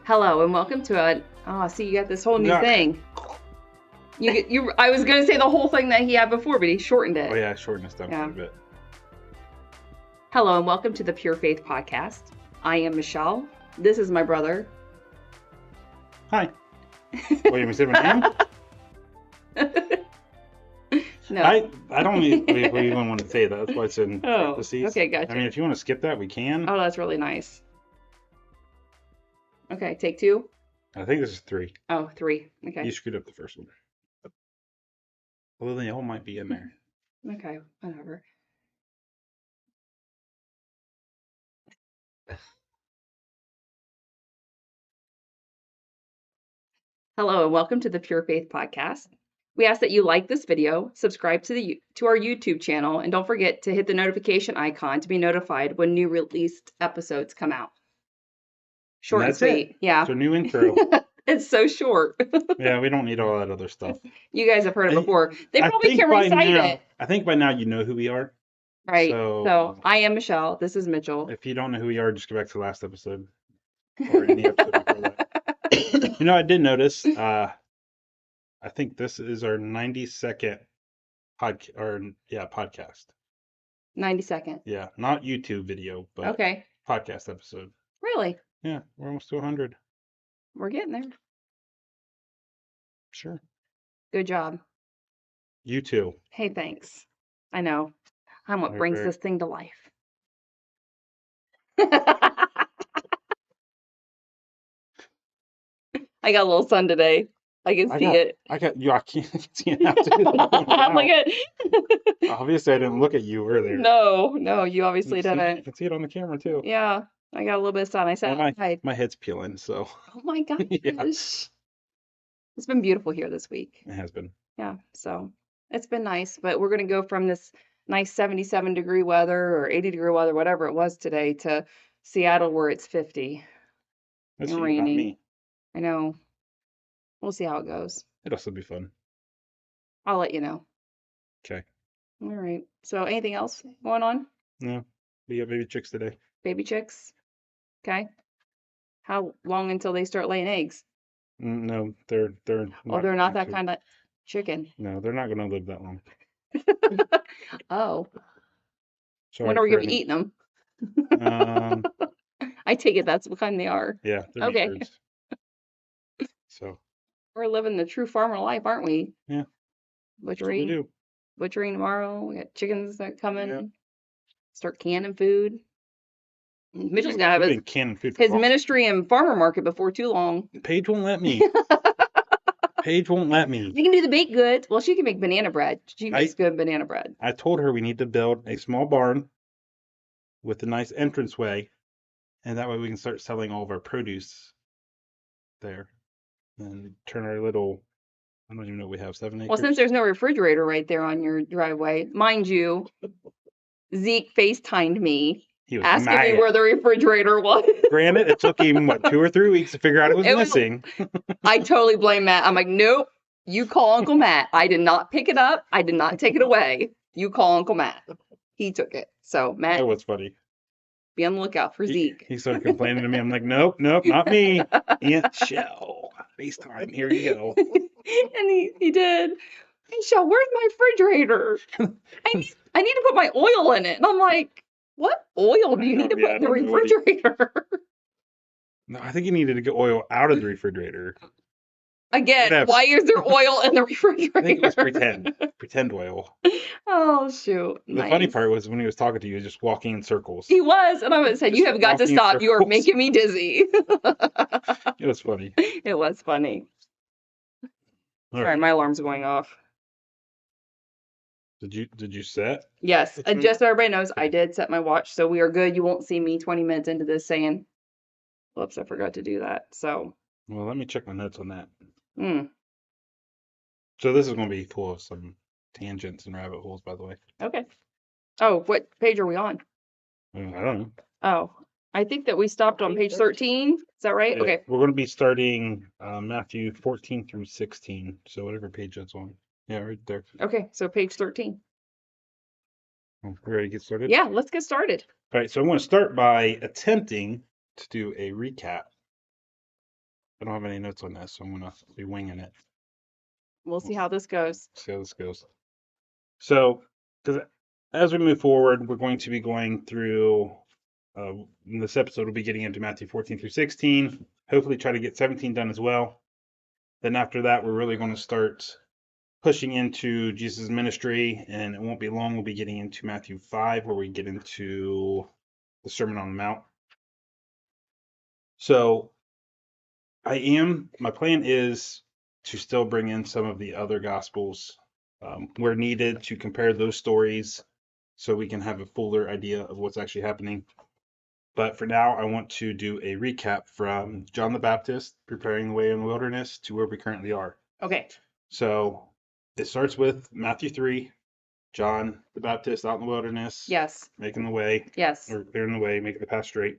Hello and welcome to a. Oh, see, you got this whole new Yeah. thing. I was gonna say the whole thing that he had before, but he shortened it. Oh yeah, I shortened this down Yeah. quite a bit. Hello and welcome to the Pure Faith Podcast. I am Michelle. This is my brother. Hi. Wait, you say my name? No. I don't even want to say that. That's why it's in parentheses. Okay, gotcha. I mean, if you want to skip that, we can. Oh, that's really nice. Okay, take two. I think this is 3. Oh, 3. Okay. You screwed up the first one. Although the L might be in there. Okay, whatever. Hello and welcome to the Pure Faith Podcast. We ask that you like this video, subscribe to our YouTube channel, and don't forget to hit the notification icon to be notified when new released episodes come out. Short and sweet. It. Yeah. It's a new intro. It's so short. Yeah, we don't need all that other stuff. You guys have heard it before. They probably can recite it. I think by now you know who we are. Right. So I am Michelle. This is Mitchell. If you don't know who we are, just go back to the last episode. Or any episode before that. You know, I did notice, I think this is our 92nd podcast. 92nd. Yeah, not YouTube video, but okay. Podcast episode. Really? Yeah, we're almost to 100. We're getting there. Sure. Good job. You too. Hey, thanks. I know. I'm what brings this thing to life. I got a little sun today. I can see it. I can't see it now too. Look at. Obviously, I didn't look at you earlier. No, you obviously didn't. I can see it on the camera too. Yeah, I got a little bit of sun. I sat outside. My head's peeling, so. Oh my gosh. Yeah. It's been beautiful here this week. It has been. Yeah, so it's been nice, but we're going to go from this nice 77-degree weather or 80-degree weather, whatever it was today, to Seattle where it's 50 That's and raining. Not me. I know. We'll see how it goes. It'll still be fun. I'll let you know. Okay. All right. So anything else going on? No. We got baby chicks today. Baby chicks? Okay. How long until they start laying eggs? No, they're not. Oh, they're not that kind of chicken. No, they're not going to live that long. Oh. Sorry, when are we going to be eating them? I take it that's what kind they are. Yeah. Okay. Birds. So. We're living the true farmer life, aren't we? Yeah. Butchering. We do. Butchering tomorrow. We got chickens that coming. Yeah. Start canning food. Mitchell's gonna have his ministry and farmer market before too long. Paige won't let me. Paige won't let me. You can do the baked goods. Well, she can make banana bread. She makes good banana bread. I told her we need to build a small barn with a nice entranceway, and that way we can start selling all of our produce there. And turn our little, I don't even know what we have, 7 acres? Well, since there's no refrigerator right there on your driveway, mind you, Zeke FaceTimed me, asking me where the refrigerator was. Granted, it took him, 2 or 3 weeks to figure out it was missing. I totally blame Matt. I'm like, nope, you call Uncle Matt. I did not pick it up. I did not take it away. You call Uncle Matt. He took it. So, Matt. That was funny. Be on the lookout for Zeke. He started complaining to me. I'm like, nope, not me. Aunt Shell. FaceTime, here you go. And he did. Hey, Shell, where's my refrigerator? I need to put my oil in it. And I'm like, what oil do you need to put in the refrigerator? No, I think you needed to get oil out of the refrigerator. Again, why is there oil in the refrigerator? I think it was pretend oil. Oh, shoot. The funny part was when he was talking to you, he was just walking in circles. He was, and I said, you have got to stop. You are making me dizzy. It was funny. It was funny. Sorry, my alarm's going off. Did you set? Yes, just so everybody knows, I did set my watch, so we are good. You won't see me 20 minutes into this saying, whoops, I forgot to do that. So. Well, let me check my notes on that. Mm. So this is going to be full of some tangents and rabbit holes, by the way. Okay. Oh, what page are we on? I don't know. Oh, I think that we stopped on page 13. Is that right? Yeah, okay. We're going to be starting Matthew 14 through 16. So whatever page that's on. Yeah, right there. Okay, so page 13. We ready to get started? Yeah, let's get started. All right, so I'm going to start by attempting to do a recap I don't have any notes on this, so I'm gonna be winging it. We'll see how this goes. See how this goes. So, because as we move forward, we're going to be going through. In this episode, we'll be getting into Matthew 14 through 16. Hopefully, try to get 17 done as well. Then after that, we're really going to start pushing into Jesus' ministry, and it won't be long. We'll be getting into Matthew 5, where we get into the Sermon on the Mount. So, my plan is to still bring in some of the other Gospels where needed to compare those stories so we can have a fuller idea of what's actually happening. But for now, I want to do a recap from John the Baptist preparing the way in the wilderness to where we currently are. Okay. So it starts with Matthew 3, John the Baptist out in the wilderness. Yes. Making the way. Yes. Or clearing the way, making the path straight.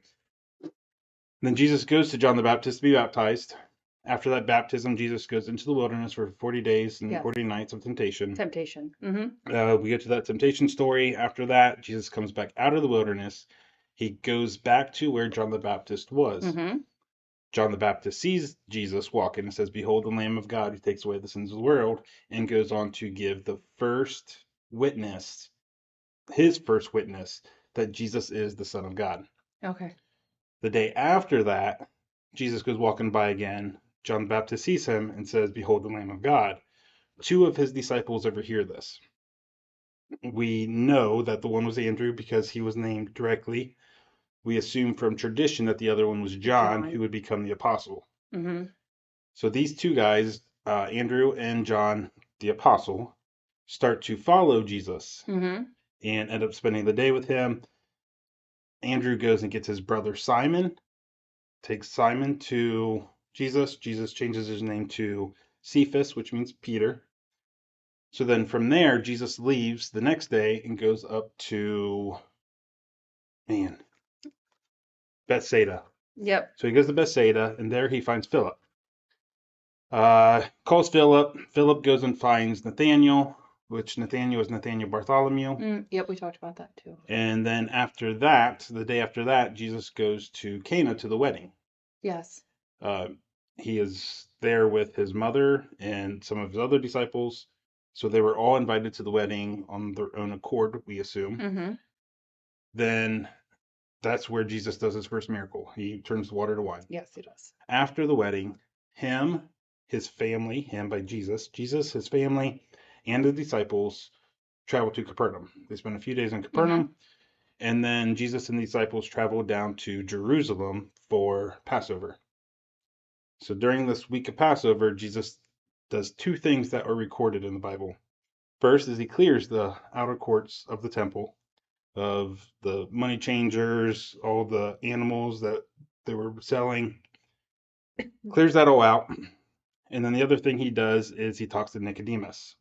Then Jesus goes to John the Baptist to be baptized. After that baptism, Jesus goes into the wilderness for 40 days and 40 nights of temptation. Temptation. Mm-hmm. We get to that temptation story. After that, Jesus comes back out of the wilderness. He goes back to where John the Baptist was. Mm-hmm. John the Baptist sees Jesus walking and says, "Behold the Lamb of God who takes away the sins of the world," and goes on to give the first witness, his first witness, that Jesus is the Son of God. Okay. The day after that, Jesus goes walking by again. John the Baptist sees him and says, "Behold the Lamb of God." Two of his disciples overhear this. We know that the one was Andrew because he was named directly. We assume from tradition that the other one was John, who would become the apostle. Mm-hmm. So these two guys, Andrew and John, the apostle, start to follow Jesus Mm-hmm. and end up spending the day with him. Andrew goes and gets his brother Simon, takes Simon to Jesus. Jesus changes his name to Cephas, which means Peter. So then from there, Jesus leaves the next day and goes up to, Bethsaida. Yep. So he goes to Bethsaida, and there he finds Philip. Calls Philip. Philip goes and finds Nathaniel, which Nathaniel is Nathaniel Bartholomew. Yep, we talked about that too. And then after that, the day after that, Jesus goes to Cana to the wedding. Yes. He is there with his mother and some of his other disciples. So they were all invited to the wedding on their own accord, we assume. Mm-hmm. Then that's where Jesus does his first miracle. He turns the water to wine. Yes, he does. After the wedding, his family, him by Jesus, his family, and the disciples travel to Capernaum. They spend a few days in Capernaum, and then Jesus and the disciples travel down to Jerusalem for Passover. So during this week of Passover, Jesus does two things that are recorded in the Bible. First is he clears the outer courts of the temple of the money changers, all the animals that they were selling, clears that all out. And then the other thing he does is he talks to Nicodemus.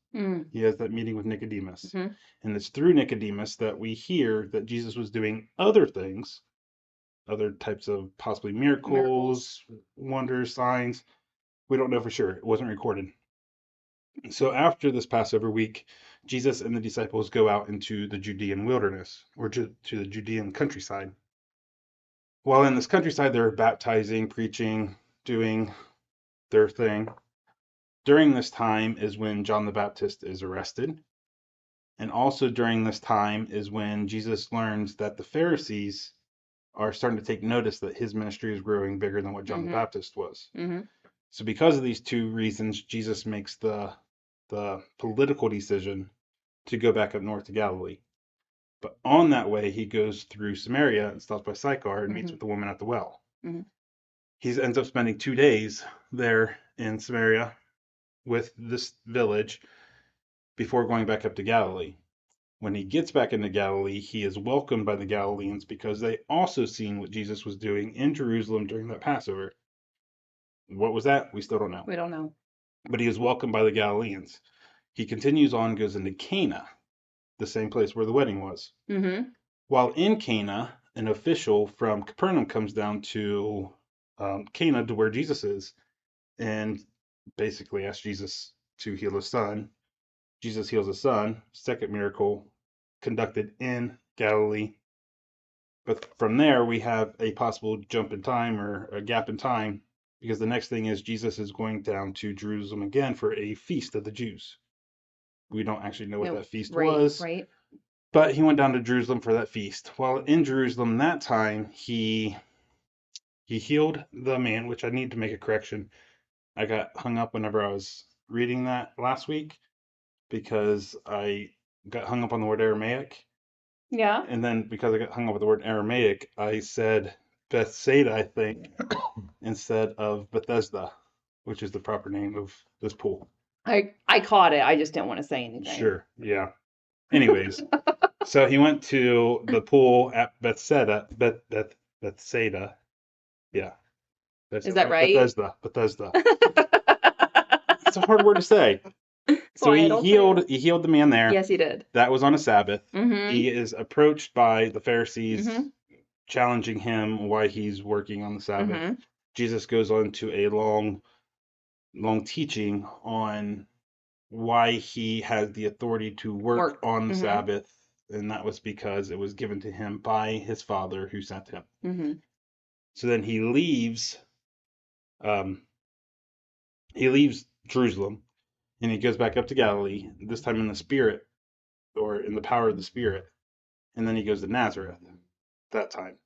He has that meeting with Nicodemus. And it's through Nicodemus that we hear that Jesus was doing other things, other types of possibly miracles, wonders, signs. We don't know for sure. It wasn't recorded. So after this Passover week, Jesus and the disciples go out into the Judean wilderness, or to the Judean countryside. While in this countryside, they're baptizing, preaching, doing their thing. During this time is when John the Baptist is arrested. And also during this time is when Jesus learns that the Pharisees are starting to take notice that his ministry is growing bigger than what John the Baptist was. So because of these two reasons, Jesus makes the political decision to go back up north to Galilee. But on that way, he goes through Samaria and stops by Sychar and meets with the woman at the well. He ends up spending 2 days there in Samaria with this village before going back up to Galilee. When he gets back into Galilee, he is welcomed by the Galileans because they also seen what Jesus was doing in Jerusalem during that Passover. What was that? We still don't know. We don't know. But he is welcomed by the Galileans. He continues on and goes into Cana, the same place where the wedding was. While in Cana, an official from Capernaum comes down to Cana to where Jesus is and basically asks Jesus to heal his son. Jesus heals his son, second miracle conducted in Galilee. But from there, we have a possible jump in time or a gap in time because the next thing is Jesus is going down to Jerusalem again for a feast of the Jews. We don't actually know what that feast was, right. but he went down to Jerusalem for that feast. While in Jerusalem that time, he healed the man, which I need to make a correction. I got hung up whenever I was reading that last week because I got hung up on the word Aramaic. Yeah. And then because I got hung up with the word Aramaic, I said Bethsaida, I think, instead of Bethesda, which is the proper name of this pool. I caught it. I just didn't want to say anything. Sure, yeah. Anyways, so he went to the pool at Bethsaida. Yeah. Is that right? Bethesda. It's a hard word to say. So he healed the man there. Yes, he did. That was on a Sabbath. Mm-hmm. He is approached by the Pharisees, Mm-hmm. challenging him why he's working on the Sabbath. Mm-hmm. Jesus goes on to a long teaching on why he has the authority to work on the Sabbath, and that was because it was given to him by his Father who sent him. Mm-hmm. So then he leaves Jerusalem, and he goes back up to Galilee, this time in the Spirit, or in the power of the Spirit. And then he goes to Nazareth that time.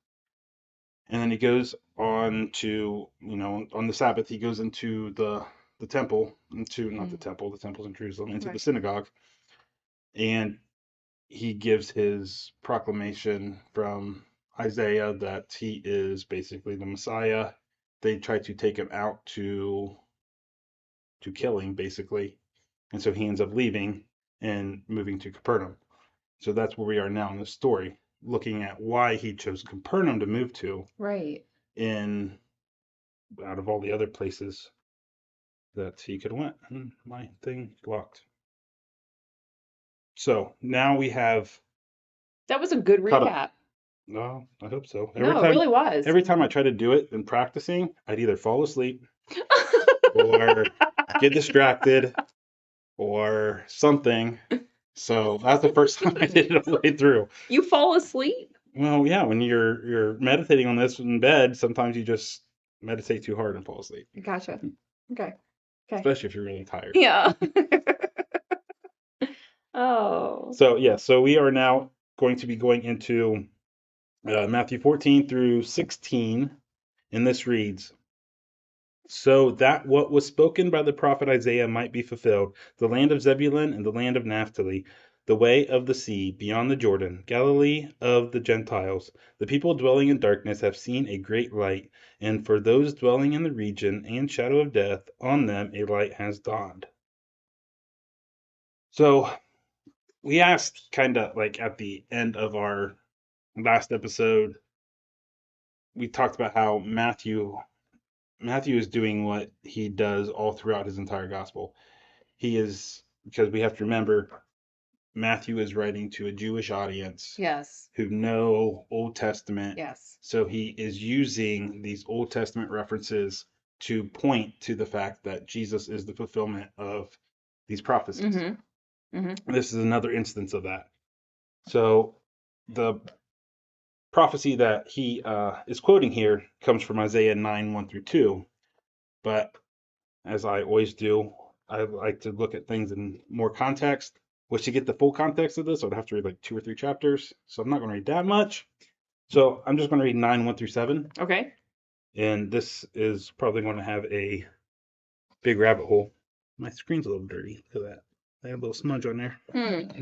And then he goes on to, on the Sabbath, he goes into the temple, not the temple, the temple's in Jerusalem, into the synagogue. And he gives his proclamation from Isaiah that he is basically the Messiah. They try to take him out to kill him, basically. And so he ends up leaving and moving to Capernaum. So that's where we are now in the story, looking at why he chose Capernaum to move to. Right. Out of all the other places that he could have went. And my thing locked. So now we have. That was a good recap. No, I hope so. No, it really was. Every time I try to do it in practicing, I'd either fall asleep or get distracted or something. So that's the first time I did it all the way through. You fall asleep? Well, yeah, when you're meditating on this in bed, sometimes you just meditate too hard and fall asleep. Gotcha. Okay. Especially if you're really tired. Yeah. Oh. So we are now going to be going into Matthew 14 through 16, and this reads, "So that what was spoken by the prophet Isaiah might be fulfilled, the land of Zebulun and the land of Naphtali, the way of the sea, beyond the Jordan, Galilee of the Gentiles. The people dwelling in darkness have seen a great light, and for those dwelling in the region and shadow of death, on them a light has dawned." So we asked kind of like at the end of our last episode, we talked about how Matthew is doing what he does all throughout his entire gospel. He is, because we have to remember, Matthew is writing to a Jewish audience. Yes. Who know Old Testament. Yes. So he is using these Old Testament references to point to the fact that Jesus is the fulfillment of these prophecies. Mm-hmm. Mm-hmm. This is another instance of that. So the prophecy that he is quoting here comes from Isaiah 9, 1 through 2. But as I always do, I like to look at things in more context. Which, to get the full context of this, I would have to read like 2 or 3 chapters. So I'm not going to read that much. So I'm just going to read 9, 1 through 7. Okay. And this is probably going to have a big rabbit hole. My screen's a little dirty. Look at that. I have a little smudge on there.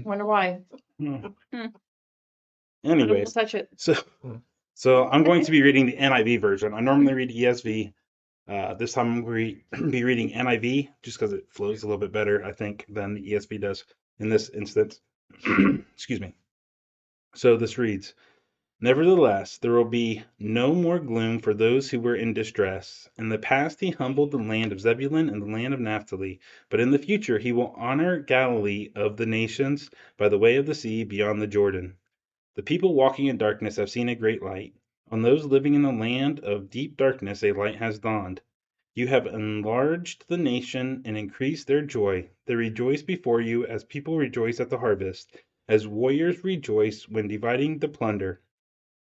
Wonder why. Anyways, touch it. So I'm going to be reading the NIV version. I normally read ESV. This time I'm going to be reading NIV just because it flows a little bit better, I think, than the ESV does in this instance. Excuse me. So this reads, "Nevertheless, there will be no more gloom for those who were in distress. In the past he humbled the land of Zebulun and the land of Naphtali, but in the future he will honor Galilee of the nations by the way of the sea beyond the Jordan. The people walking in darkness have seen a great light. On those living in the land of deep darkness a light has dawned. You have enlarged the nation and increased their joy. They rejoice before you as people rejoice at the harvest, as warriors rejoice when dividing the plunder.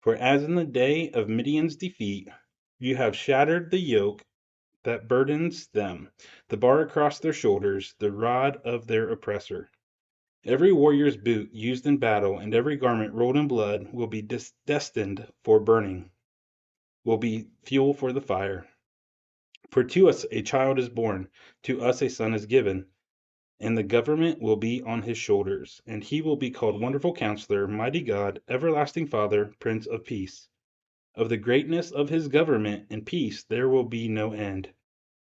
For as in the day of Midian's defeat, you have shattered the yoke that burdens them, the bar across their shoulders, the rod of their oppressor. Every warrior's boot used in battle and every garment rolled in blood will be destined for burning, will be fuel for the fire. For to us a child is born, to us a son is given, and the government will be on his shoulders, and he will be called Wonderful Counselor, Mighty God, Everlasting Father, Prince of Peace. Of the greatness of his government and peace there will be no end.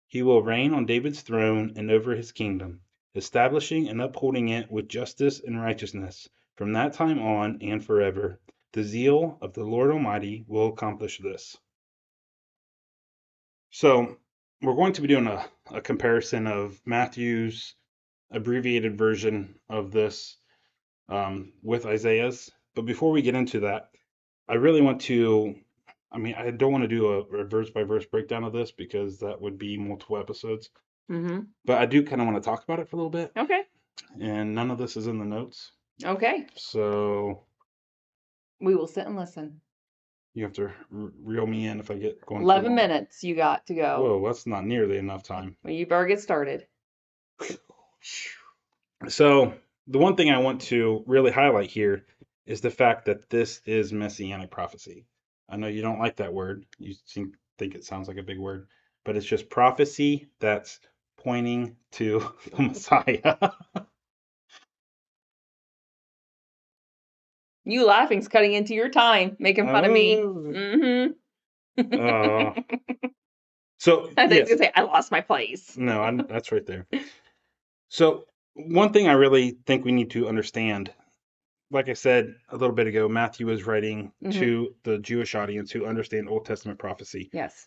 He will reign on David's throne and over his kingdom, establishing and upholding it with justice and righteousness from that time on and forever. The zeal of the Lord Almighty will accomplish this. So, we're going to be doing a comparison of Matthew's abbreviated version of this with Isaiah's. But before we get into that, I really want to, I don't want to do a verse by verse breakdown of this because that would be multiple episodes. Mm-hmm. But I do kind of want to talk about it for a little bit. Okay. And none of this is in the notes. Okay. So We will sit and listen. you have to reel me in if I get going 11 minutes you got to go. Whoa, that's not nearly enough time. Well, you better get started. So the one thing I want to really highlight here is the fact that this is messianic prophecy. I know you don't like that word. You think it sounds like a big word, but it's just prophecy that's pointing to the Messiah. You laughing's cutting into your time, making fun of me. Mm-hmm. So I think yes. Gonna say I lost my place. No, that's right there. So one thing I really think we need to understand, like I said a little bit ago, Matthew is writing to the Jewish audience who understand Old Testament prophecy. Yes.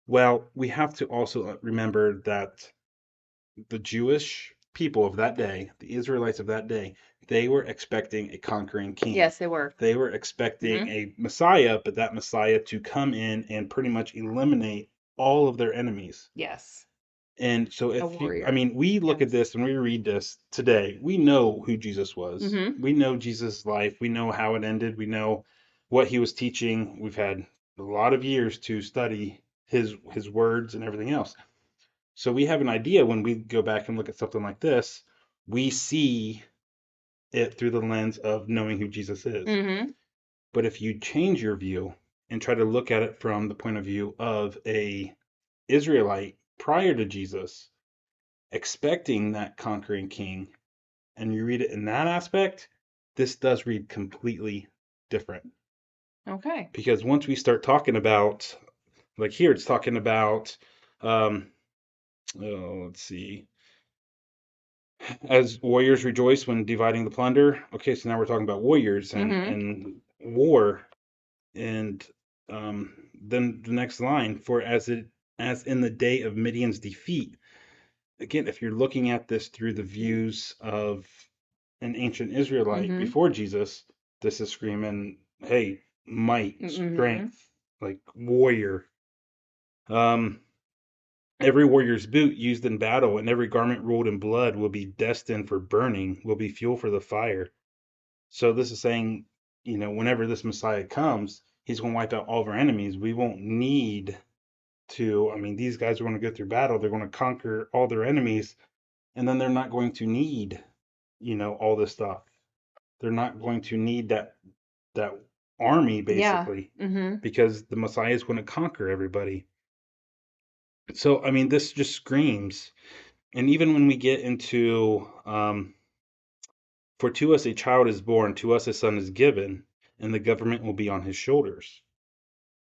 Well, we have to also remember that the Jewish people of that day, the Israelites of that day, they were expecting a conquering king. Yes, they were. They were expecting a Messiah, but that Messiah to come in and pretty much eliminate all of their enemies. Yes. And so we look at this and we read this today, we know who Jesus was. We know Jesus' life. We know how it ended. We know what he was teaching. We've had a lot of years to study his words and everything else. So we have an idea when we go back and look at something like this, we see it through the lens of knowing who Jesus is. But if you change your view and try to look at it from the point of view of a Israelite prior to Jesus, expecting that conquering king, and you read it in that aspect, this does read completely different. Okay. Because once we start talking about, like here, it's talking about, let's see, as warriors rejoice when dividing the plunder. Okay, so now we're talking about warriors and war. And then the next line, for as in the day of Midian's defeat. Again, if you're looking at this through the views of an ancient Israelite before Jesus, this is screaming, hey, might, strength, like warrior. Every warrior's boot used in battle and every garment rolled in blood will be destined for burning, will be fuel for the fire. So this is saying, whenever this Messiah comes, he's going to wipe out all of our enemies. We won't need to, these guys are going to go through battle. They're going to conquer all their enemies. And then they're not going to need, all this stuff. They're not going to need that army, basically, because the Messiah is going to conquer everybody. So, this just screams. And even when we get into, for to us a child is born, to us a son is given, and the government will be on his shoulders.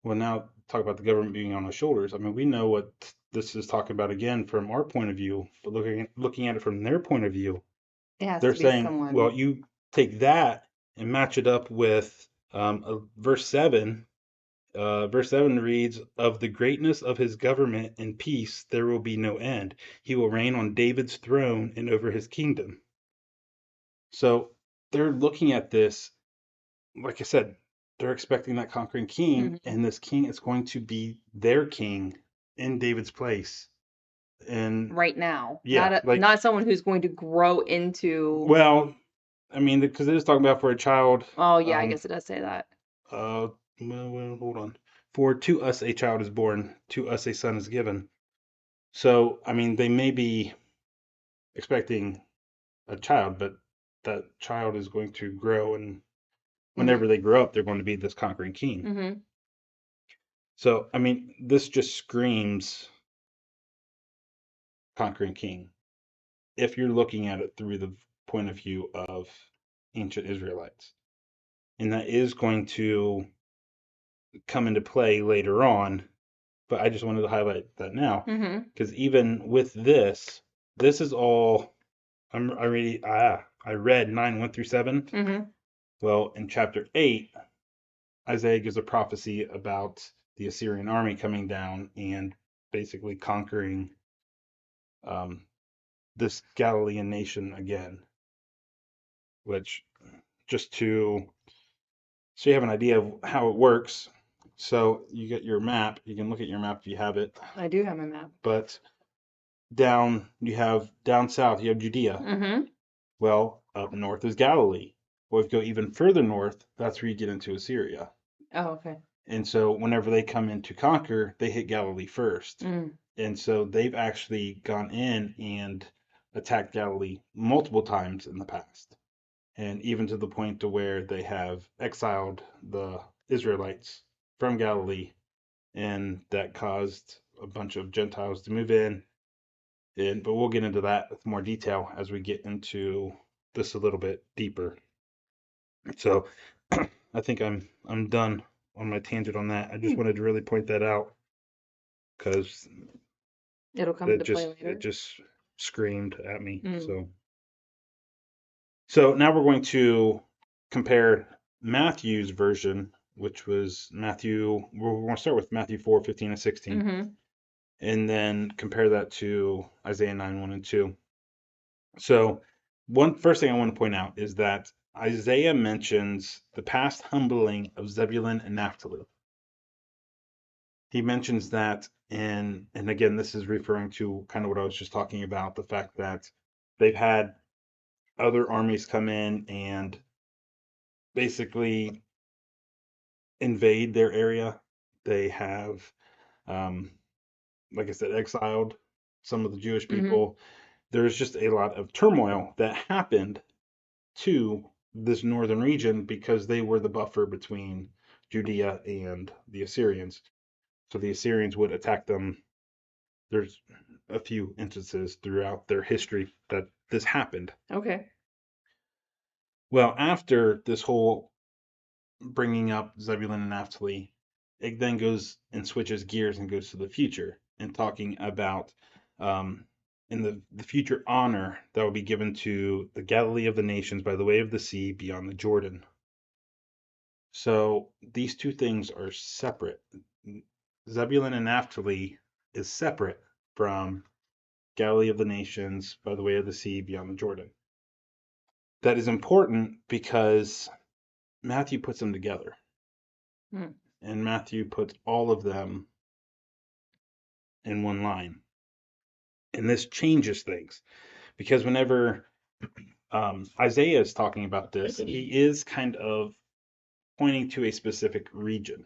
Well, now talk about the government being on his shoulders. We know what this is talking about again from our point of view, but looking at it from their point of view. They're saying, well, you take that and match it up with verse 7. Verse 7 reads, of the greatness of his government and peace there will be no end. He will reign on David's throne and over his kingdom. So they're looking at this, like I said, they're expecting that conquering king, and this king is going to be their king in David's place. And right now, not someone who's going to grow into. Well, because it is talking about for a child. Oh yeah, I guess it does say that. Well, hold on. For to us a child is born, to us a son is given. So, I mean, they may be expecting a child, but that child is going to grow, and whenever they grow up, they're going to be this conquering king. Mm-hmm. So, I mean, this just screams conquering king if you're looking at it through the point of view of ancient Israelites. And that is going to come into play later on, but I just wanted to highlight that now Mm-hmm. because even with this is all I read 9:1 through 7. Mm-hmm. Well, in chapter 8, Isaiah gives a prophecy about the Assyrian army coming down and basically conquering um, this Galilean nation again, which just to so you have an idea of how it works. So you get your map. You can look at your map if you have it. I do have my map. But down south, you have Judea. Mm-hmm. Well, up north is Galilee. Well, if you go even further north, that's where you get into Assyria. Oh, okay. And so whenever they come in to conquer, they hit Galilee first. Mm. And so they've actually gone in and attacked Galilee multiple times in the past. And even to the point to where they have exiled the Israelites from Galilee, and that caused a bunch of Gentiles to move in. But we'll get into that with more detail as we get into this a little bit deeper. So I think I'm done on my tangent on that. I just wanted to really point that out because It'll come into play it later. just screamed at me. Mm. So now we're going to compare Matthew's version, which was Matthew. We're going to start with Matthew 4:15 and 16, Mm-hmm. and then compare that to Isaiah 9:1 and 2. So one first thing I want to point out is that Isaiah mentions the past humbling of Zebulun and Naphtali. He mentions that and again, this is referring to kind of what I was just talking about, the fact that they've had other armies come in and basically invade their area. They have, um, like I said, exiled some of the Jewish Mm-hmm. people. There's just a lot of turmoil that happened to this northern region because they were the buffer between Judea and the Assyrians. So the Assyrians would attack them. There's a few instances throughout their history that this happened. Okay. Well, after this whole bringing up Zebulun and Naphtali, it then goes and switches gears and goes to the future and talking about um, in the future honor that will be given to the Galilee of the nations by the way of the sea beyond the Jordan. So these two things are separate. Zebulun and Naphtali is separate from Galilee of the nations by the way of the sea beyond the Jordan. That is important because Matthew puts them together. Mm. And Matthew puts all of them in one line. And this changes things because whenever Isaiah is talking about this, he is kind of pointing to a specific region.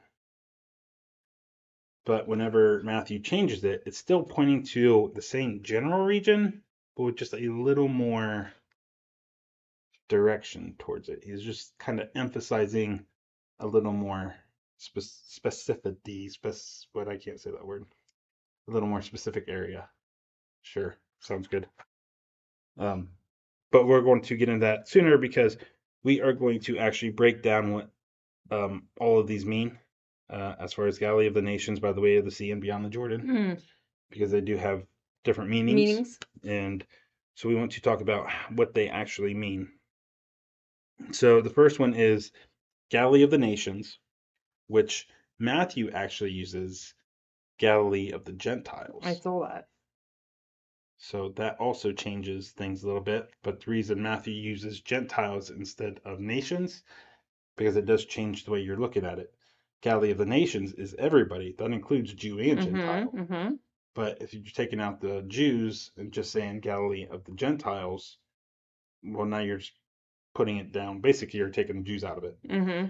But whenever Matthew changes it, it's still pointing to the same general region, but with just a little more direction towards it. He's just kind of emphasizing a little more specificity, but I can't say that word. A little more specific area. Sure, sounds good. Um, but we're going to get into that sooner because we are going to actually break down what all of these mean as far as Galilee of the nations by the way of the sea and beyond the Jordan, Mm. because they do have different meanings. Meanings. And so we want to talk about what they actually mean. So the first one is Galilee of the nations, which Matthew actually uses Galilee of the Gentiles. I saw that. So that also changes things a little bit. But the reason Matthew uses Gentiles instead of nations, because it does change the way you're looking at it. Galilee of the nations is everybody. That includes Jew and Gentile. Mm-hmm. Mm-hmm. But if you're taking out the Jews and just saying Galilee of the Gentiles, well, now you're just putting it down. Basically, you're taking the Jews out of it. Mm-hmm.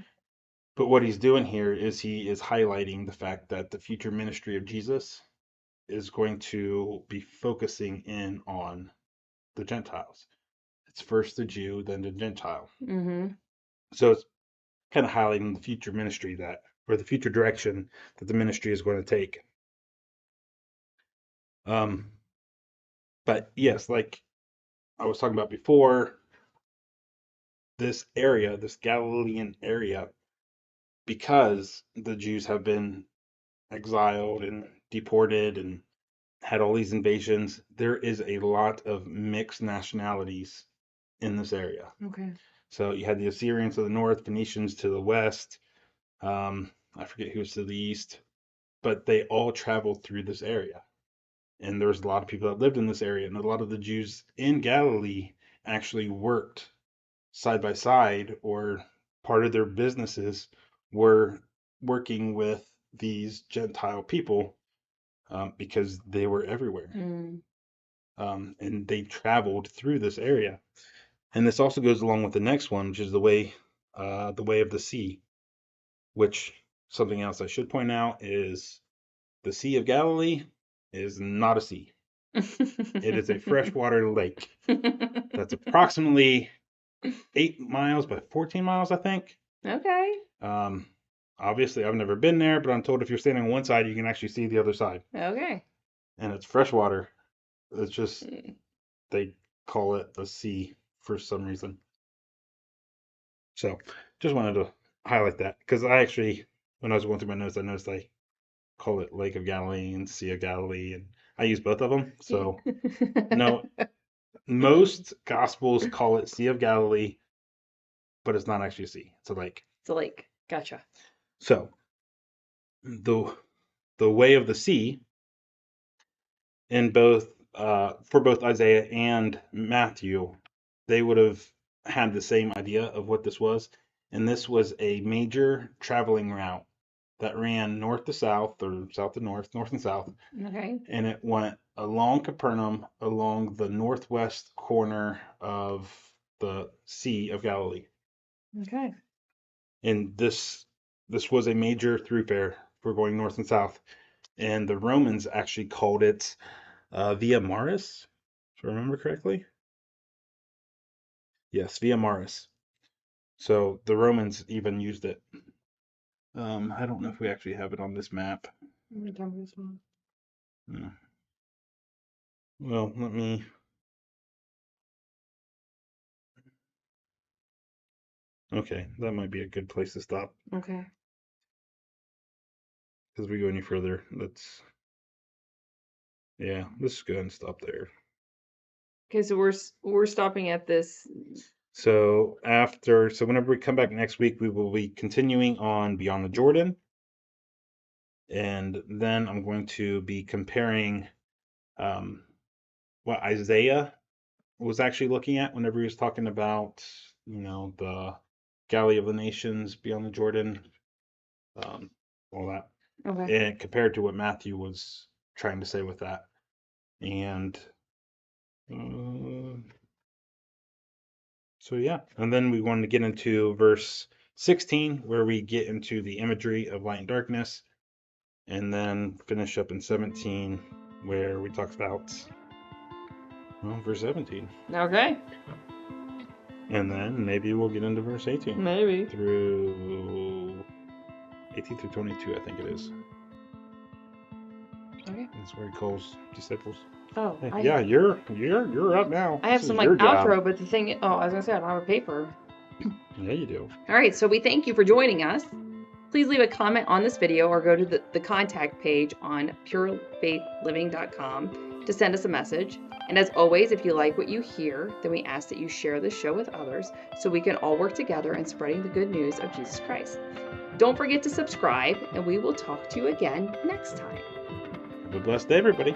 But what he's doing here is he is highlighting the fact that the future ministry of Jesus is going to be focusing in on the Gentiles. It's first the Jew, then the Gentile. Mm-hmm. So it's kind of highlighting the future ministry or the future direction that the ministry is going to take. But yes, like I was talking about before, this area, this Galilean area, because the Jews have been exiled and deported and had all these invasions, there is a lot of mixed nationalities in this area. Okay. So you had the Assyrians to the north, Phoenicians to the west. I forget who was to the east, but they all traveled through this area. And there was a lot of people that lived in this area, and a lot of the Jews in Galilee actually worked side by side, or part of their businesses were working with these Gentile people because they were everywhere. Mm. And they traveled through this area. And this also goes along with the next one, which is the way of the sea, which something else I should point out is the Sea of Galilee is not a sea. It is a freshwater lake that's approximately 8 miles by 14 miles, I think. Okay. Obviously, I've never been there, but I'm told if you're standing on one side, you can actually see the other side. Okay. And it's freshwater. It's just, Mm. they call it a sea for some reason. So just wanted to highlight that because I actually, when I was going through my notes, I noticed I call it Lake of Galilee and Sea of Galilee, and I use both of them. So no, most gospels call it Sea of Galilee, but it's not actually a sea. It's a lake. It's a lake. Gotcha. So the way of the sea in both for both Isaiah and Matthew, they would have had the same idea of what this was, and this was a major traveling route that ran north to south or south to north, north and south, Okay. and it went along Capernaum, along the northwest corner of the Sea of Galilee. Okay. And this was a major thoroughfare for going north and south. And the Romans actually called it Via Maris, if I remember correctly. Yes, Via Maris. So the Romans even used it. I don't know if we actually have it on this map. Hmm. Well, let me. Okay, that might be a good place to stop. Okay. As we go any further, let's. Yeah, let's just go ahead and stop there. Okay, so we're stopping at this. So whenever we come back next week, we will be continuing on Beyond the Jordan. And then I'm going to be comparing what Isaiah was actually looking at whenever he was talking about, the Galilee of the Nations beyond the Jordan, all that, Okay. and compared to what Matthew was trying to say with that. And so, yeah. And then we wanted to get into verse 16, where we get into the imagery of light and darkness, and then finish up in 17, where we talk about, verse 17. Okay. And then maybe we'll get into verse 18. Maybe. Through 18 through 22, I think it is. Okay. That's where he calls disciples. Oh, Hey, yeah, you're up now. I have some like outro, but the thing. Oh, I was gonna say I don't have a paper. Yeah, you do. All right, so we thank you for joining us. Please leave a comment on this video or go to the contact page on purefaithliving.com to send us a message. And as always, if you like what you hear, then we ask that you share this show with others so we can all work together in spreading the good news of Jesus Christ. Don't forget to subscribe, and we will talk to you again next time. Have a blessed day, everybody.